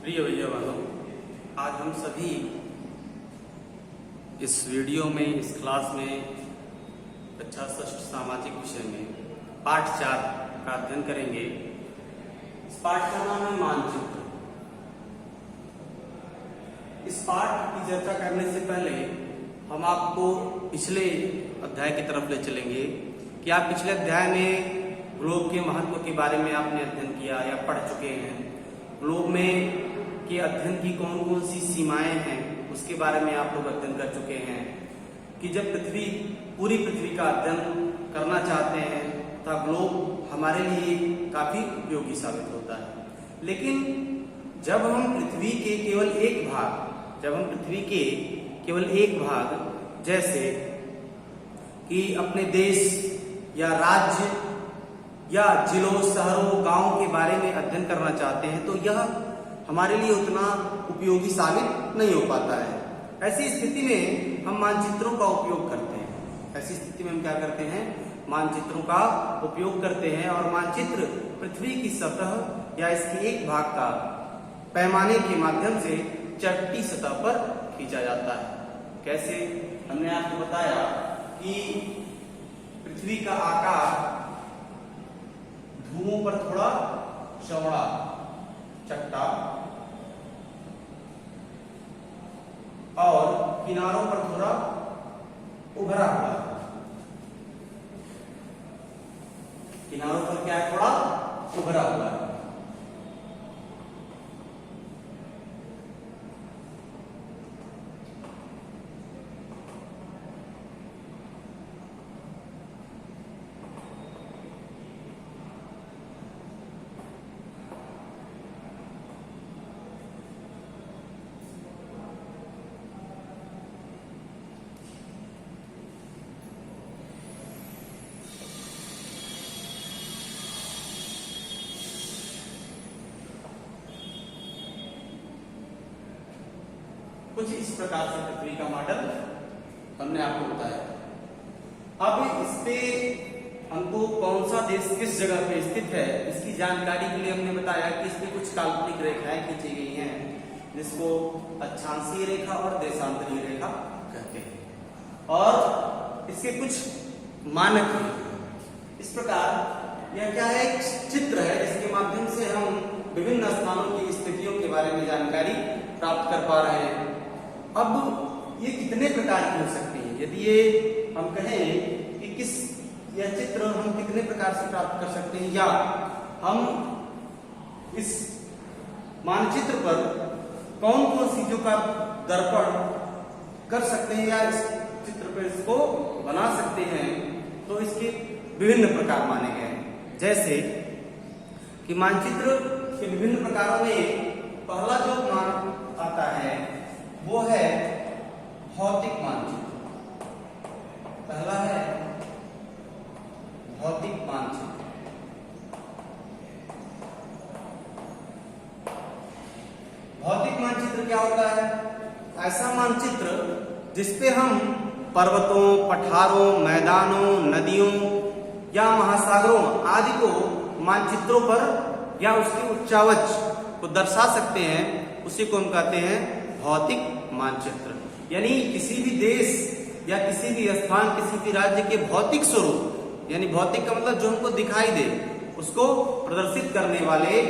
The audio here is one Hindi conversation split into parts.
प्रिय भैया बहनों, आज हम सभी इस वीडियो में, इस क्लास में कक्षा षष्ठ सामाजिक विषय में पाठ 4 का अध्ययन करेंगे। इस पाठ का नाम है मानचित्र। इस पाठ की चर्चा करने से पहले हम आपको पिछले अध्याय की तरफ ले चलेंगे कि आप पिछले अध्याय में ग्लोब के महत्व के बारे में आपने अध्ययन किया या पढ़ चुके हैं। ग्लोब में के अध्ययन की कौन कौन सी सीमाएं हैं उसके बारे में आप लोग अध्ययन कर चुके हैं कि जब पूरी पृथ्वी का अध्ययन करना चाहते हैं तब ग्लोब हमारे लिए काफी उपयोगी साबित होता है। लेकिन जब हम पृथ्वी के केवल एक भाग जैसे कि अपने देश या राज्य या जिलों, शहरों, गांवों के बारे में अध्ययन करना चाहते हैं तो यह हमारे लिए उतना उपयोगी साबित नहीं हो पाता है। ऐसी स्थिति में हम मानचित्रों का उपयोग करते हैं। ऐसी स्थिति में हम क्या करते हैं? मानचित्रों का उपयोग करते हैं और मानचित्र पृथ्वी की सतह या इसके एक भाग का पैमाने के माध्यम से चट्टी सतह पर खींचा जाता है। कैसे? हमने आपको बताया कि पृथ्वी का आकार ध्रुवों पर थोड़ा चौड़ा चट्टा और किनारों पर थोड़ा उभरा हुआ है। किनारों पर क्या है? थोड़ा उभरा हुआ है। कुछ इस प्रकार से पृथ्वी का मॉडल हमने आपको बताया। अब इस पे हमको कौन सा देश किस जगह पे स्थित है इसकी जानकारी के लिए हमने बताया कि इसमें कुछ काल्पनिक रेखाएं खींची गई हैं जिसको अक्षांशीय रेखा और देशांतरीय रेखा कहते हैं और इसके कुछ मानक हैं। इस प्रकार यह क्या है? एक चित्र है जिसके माध्यम से हम विभिन्न स्थानों की स्थितियों के बारे में जानकारी प्राप्त कर पा रहे हैं। अब ये कितने प्रकार की हो सकती है? यदि ये हम कहें कि यह चित्र हम कितने प्रकार से प्राप्त कर सकते हैं या हम इस मानचित्र पर कौन कौन सी चीजों का दर्पण कर सकते हैं या इस चित्र पर इसको बना सकते हैं, तो इसके विभिन्न प्रकार माने गए हैं। जैसे कि मानचित्र के विभिन्न प्रकारों में पहला जो मान आता है वो है भौतिक मानचित्र। पहला है भौतिक मानचित्र। भौतिक मानचित्र क्या होता है? ऐसा मानचित्र जिसपे हम पर्वतों, पठारों, मैदानों, नदियों या महासागरों आदि को मानचित्रों पर या उसके उच्चावच को दर्शा सकते हैं, उसी को हम कहते हैं भौतिक मानचित्र। यानी किसी भी देश या किसी भी स्थान, किसी भी राज्य के भौतिक स्वरूप, यानी भौतिक का मतलब जो हमको दिखाई दे, उसको प्रदर्शित करने वाले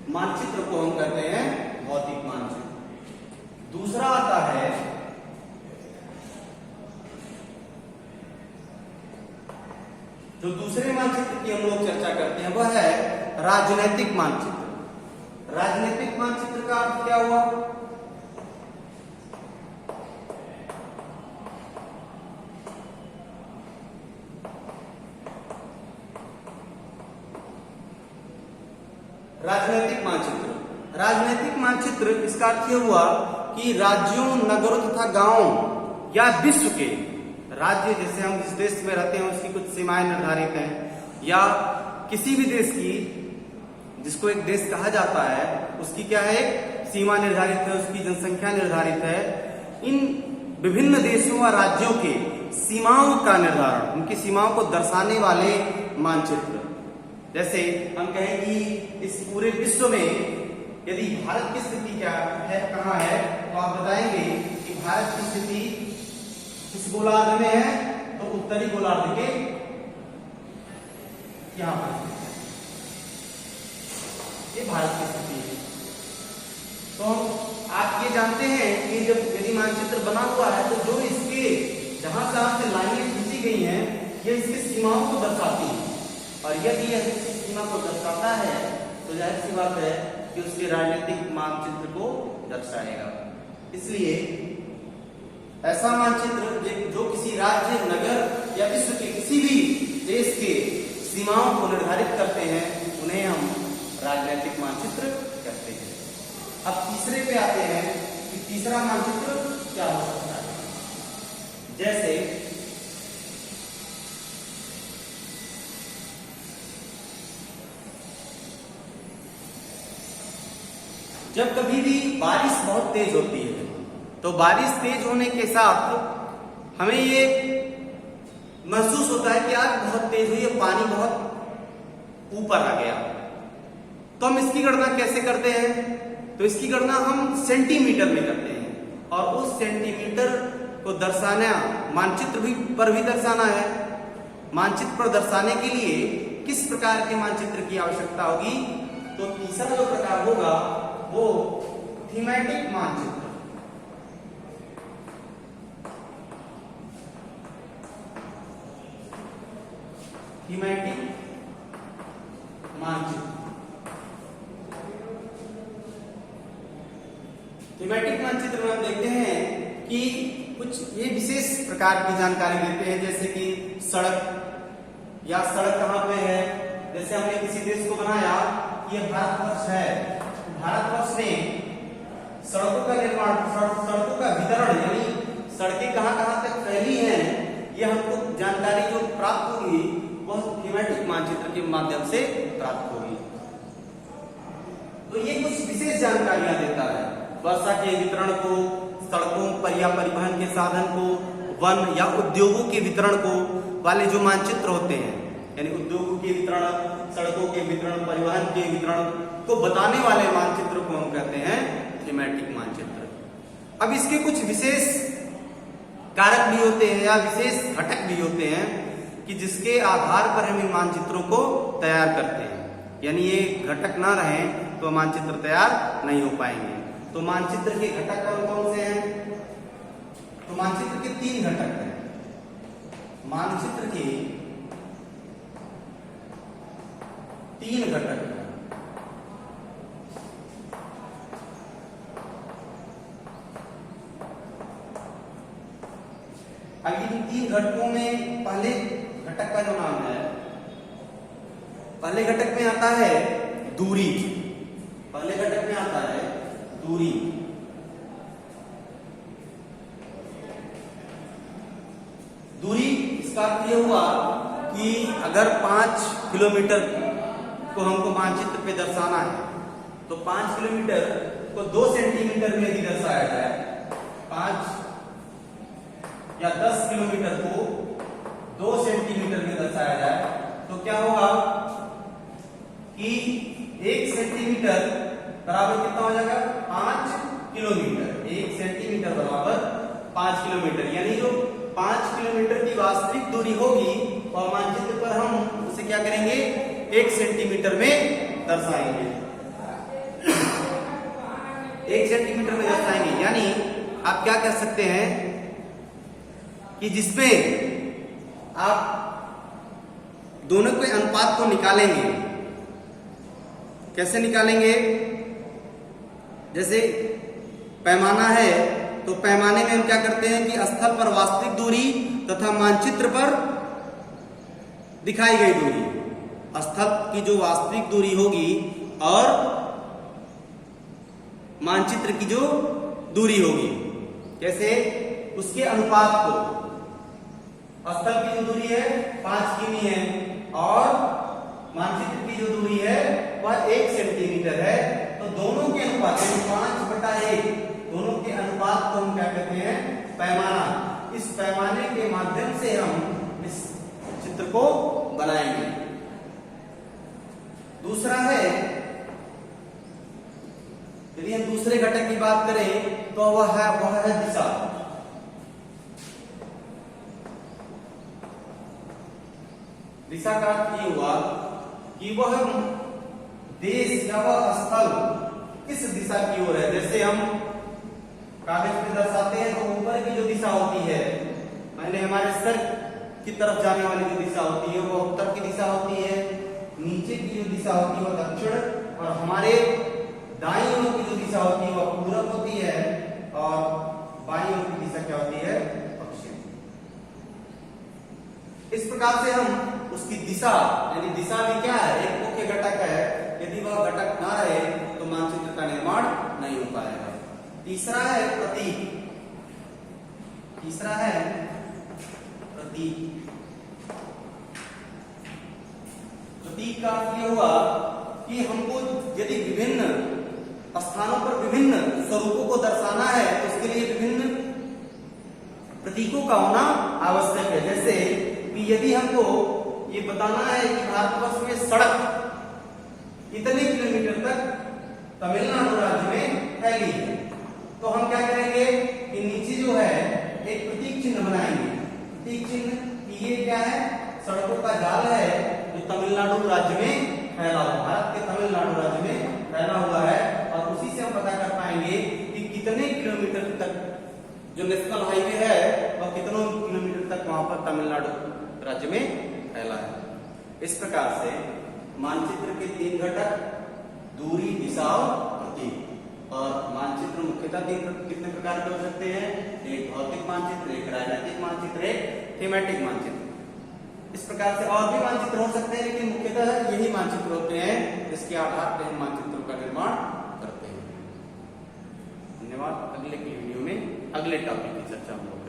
मानचित्र को हम कहते हैं भौतिक मानचित्र। दूसरा आता है जो दूसरे मानचित्र की हम लोग चर्चा करते हैं वह है राजनैतिक मानचित्र। राजनीतिक मानचित्र का अर्थ क्या हुआ? राजनैतिक मानचित्र इसका अर्थ यह हुआ कि राज्यों, नगरों तथा गांवों या विश्व के राज्य, जैसे हम जिस देश में रहते हैं उसकी कुछ सीमाएं निर्धारित हैं या किसी भी देश की, जिसको एक देश कहा जाता है, उसकी क्या है? सीमा निर्धारित है, उसकी जनसंख्या निर्धारित है। इन विभिन्न देशों व राज्यों के सीमाओं का निर्धारण, उनकी सीमाओं को दर्शाने वाले मानचित्र। जैसे हम कहें कि इस पूरे विश्व में यदि भारत की स्थिति क्या है, कहाँ है, तो आप बताएंगे कि भारत की स्थिति किस गोलार्ध में है, तो उत्तरी गोलार्ध के यहां पर ये भारत की स्थिति है। तो आप ये जानते हैं कि जब यदि मानचित्र बना हुआ है तो जो इसके जहां से लाइनें खींची गई हैं ये इसकी सीमाओं को दर्शाती हैं, और यदि यह इसकी सीमा को दर्शाता है तो जाहिर सी बात है कि उसके राजनीतिक मानचित्र को दर्शाएगा। इसलिए ऐसा मानचित्र जो किसी राज्य, नगर या विश्व के किसी भी देश के सीमाओं को निर्धारित करते हैं उन्हें हम राजनीतिक मानचित्र कहते हैं। अब तीसरे पे आते हैं कि तीसरा मानचित्र क्या हो सकता है। जैसे जब कभी भी बारिश बहुत तेज होती है तो बारिश तेज होने के साथ हमें ये महसूस होता है कि आज बहुत तेज हुई है, पानी बहुत ऊपर आ गया। तो हम इसकी गणना कैसे करते हैं, तो इसकी गणना हम सेंटीमीटर में करते हैं, और उस सेंटीमीटर को दर्शाना मानचित्र पर भी दर्शाना है। मानचित्र पर दर्शाने के लिए किस प्रकार के मानचित्र की आवश्यकता होगी, तो तीसरा जो प्रकार होगा वो थीमेटिक मानचित्र। थीमेटिक मानचित्र। थीमेटिक मानचित्र में हम देखते हैं कि कुछ ये विशेष प्रकार की जानकारी देते हैं, जैसे कि सड़क या सड़क कहाँ पे है। जैसे हमने किसी देश को बनाया कि ये भारतवर्ष है, भारतवर्ष में सड़कों का निर्माण, सड़कों का वितरण यानी सड़कें कहाँ कहाँ तक फैली हैं, ये हमको जानकारी जो प्राप्त होगी वह थीमेटिक मानचित्र के माध्यम से प्राप्त होगी। तो ये कुछ विशेष जानकारियां देता है, वर्षा के वितरण को, सड़कों पर या परिवहन के साधन को, वन या उद्योगों के वितरण को वाले जो मानचित्र होते हैं, यानी उद्योगों के वितरण, सड़कों के वितरण, परिवहन के वितरण को बताने वाले मानचित्र को हम कहते हैं थीमेटिक मानचित्र। अब इसके कुछ विशेष कारक भी होते हैं या विशेष घटक भी होते हैं कि जिसके आधार पर हम इन मानचित्रों को तैयार करते हैं, यानी ये घटक ना रहे तो मानचित्र तैयार नहीं हो पाएंगे। तो मानचित्र के घटक कौन कौन से हैं, तो मानचित्र के 3 घटक हैं। मानचित्र के 3 घटक हैं। अब इन 3 घटकों में पहले घटक का जो नाम है, पहले घटक में आता है दूरी। पहले घटक में आता है दूरी। दूरी इसका अर्थ यह हुआ कि अगर 5 किलोमीटर को हमको मानचित्र पे दर्शाना है तो 5 किलोमीटर को 2 सेंटीमीटर में यदि दर्शाया जाए, 5 या 10 किलोमीटर को 2 सेंटीमीटर में दर्शाया जाए तो क्या होगा कि 1 सेंटीमीटर बराबर कितना हो जाएगा, 5 किलोमीटर। 1 सेंटीमीटर बराबर 5 किलोमीटर, यानी जो 5 किलोमीटर की वास्तविक दूरी होगी और मानचित्र पर हम उसे क्या करेंगे, 1 सेंटीमीटर में दर्शाएंगे। 1 सेंटीमीटर में दर्शाएंगे, यानी आप क्या कर सकते हैं कि जिसमें आप दोनों के अनुपात को निकालेंगे। कैसे निकालेंगे, जैसे पैमाना है तो पैमाने में हम क्या करते हैं कि स्थल पर वास्तविक दूरी तथा मानचित्र पर दिखाई गई दूरी, स्थल की जो वास्तविक दूरी होगी और मानचित्र की जो दूरी होगी, कैसे, उसके अनुपात को, स्थल की जो दूरी है 5 किमी है और मानचित्र की जो दूरी है वह 1 सेंटीमीटर है, तो दोनों के अनुपात 5/1, दोनों के अनुपात को हम क्या कहते हैं, पैमाना। इस पैमाने के माध्यम से हम इस चित्र को बनाएंगे। दूसरा है यदि हम दूसरे घटक की बात करें तो वह है दिशा। दिशा का अर्थ ये हुआ कि वह देश या वह स्थल किस दिशा की ओर है। जैसे हम कागज पे दर्शाते हैं तो ऊपर की जो दिशा होती है, पहले हमारे सर की तरफ जाने वाली जो दिशा होती है वो उत्तर की दिशा होती है, नीचे की जो दिशा होती है वो दक्षिण, और हमारे दाईं ओर की जो दिशा होती है वह पूरब होती है, और बाईं ओर की दिशा क्या होती है, पश्चिम। इस प्रकार से हम उसकी दिशा, यानी दिशा भी क्या है, एक मुख्य घटक है। यदि वह घटक ना रहे तो मानचित्र का निर्माण नहीं हो पाएगा। तीसरा है प्रतीक। तीसरा है प्रतीक। प्रतीक का अर्थ यह हुआ कि हमको यदि विभिन्न स्थानों पर विभिन्न स्वरूपों को दर्शाना है तो उसके लिए विभिन्न प्रतीकों का होना आवश्यक है। जैसे कि यदि हमको ये बताना है कि भारतवर्ष में सड़क इतने किलोमीटर तक तमिलनाडु राज्य में फैली है, तो हम क्या करेंगे कि नीचे जो है एक प्रतीक चिन्ह बनाएंगे। प्रतीक चिन्ह कि ये क्या है, सड़कों का जाल है जो तमिलनाडु राज्य में फैला हुआ, भारत के तमिलनाडु राज्य में फैला हुआ है, और उसी से हम पता कर पाएंगे कि कितने किलोमीटर तक जो नेशनल हाईवे है और कितनों किलोमीटर तक वहां पर तमिलनाडु राज्य में फैला है। इस प्रकार से मानचित्र के 3 घटक, दूरी, दिशा और प्रतीक। और मानचित्र मुख्यतः कितने प्रकार के हो सकते हैं, एक भौतिक मानचित्र, एक राजनीतिक मानचित्र, एक थीमेटिक मानचित्र। इस प्रकार से और भी मानचित्र हो सकते हैं, लेकिन मुख्यतः यही मानचित्र होते हैं जिसके आधार पर हम मानचित्रों का निर्माण करते हैं। धन्यवाद। अगले की वीडियो में अगले टॉपिक की चर्चा होगी।